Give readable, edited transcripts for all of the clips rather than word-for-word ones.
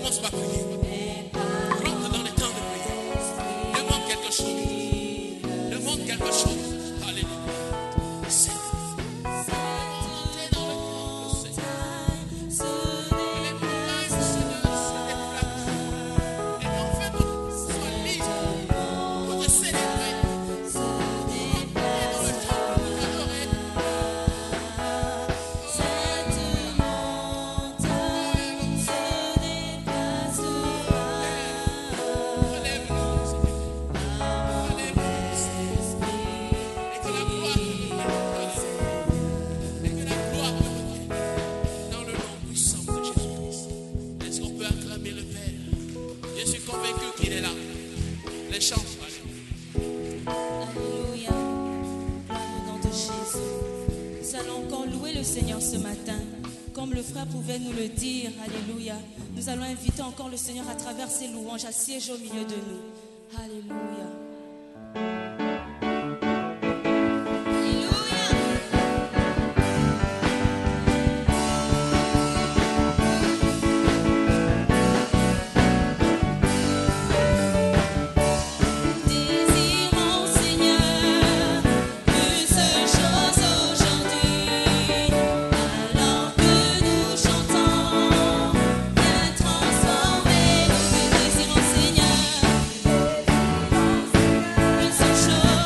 commence par prier. Rentre dans les temps de prière. Demande quelque chose. Demande quelque chose. Alléluia. C'est nous le dire, alléluia. Nous allons inviter encore le Seigneur à travers ses louanges à siéger au milieu de nous. Alléluia. Seigneur, une seule chose.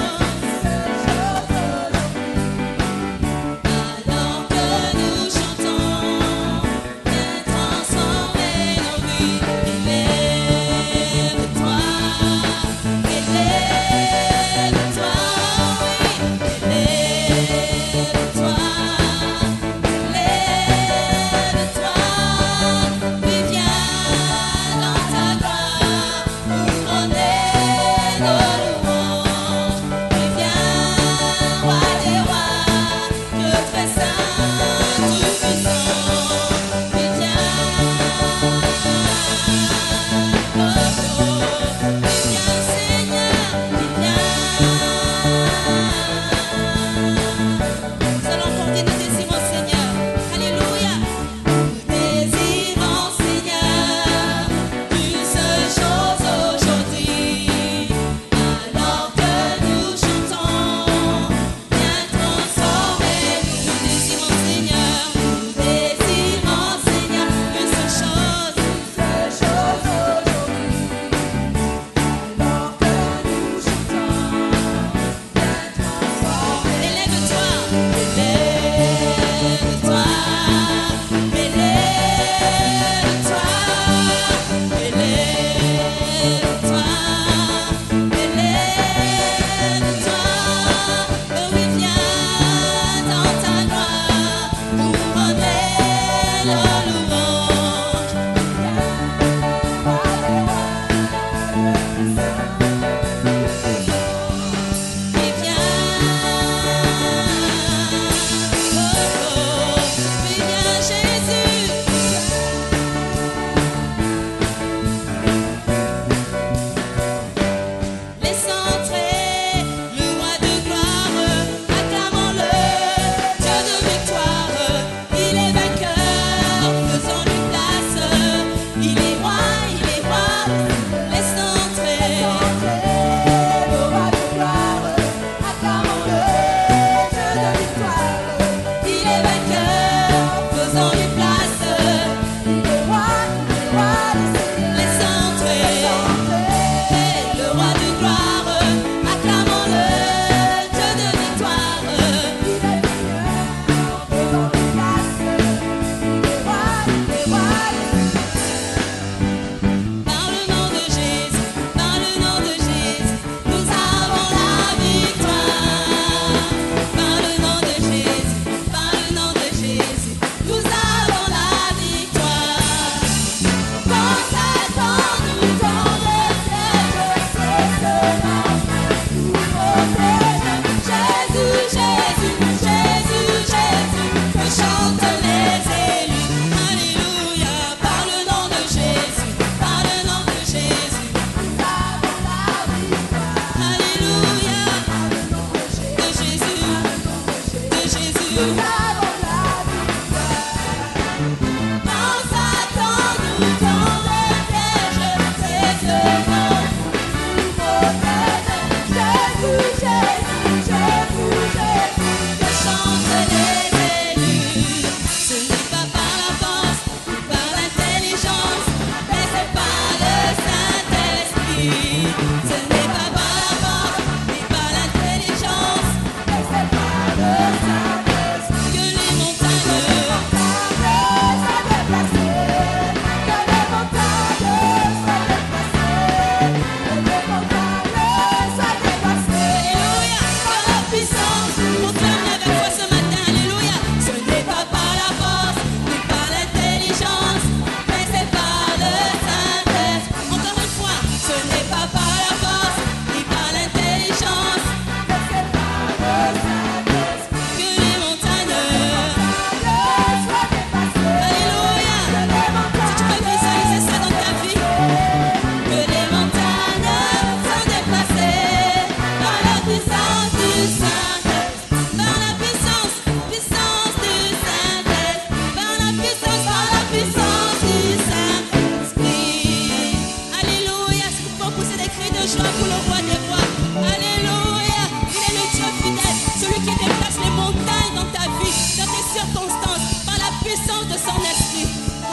cri de joie pour le roi des rois. Alléluia. Il est le Dieu fidèle, celui qui déplace les montagnes dans ta vie, dans tes circonstances, par la puissance de son esprit.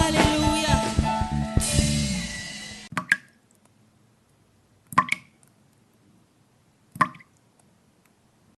Alléluia.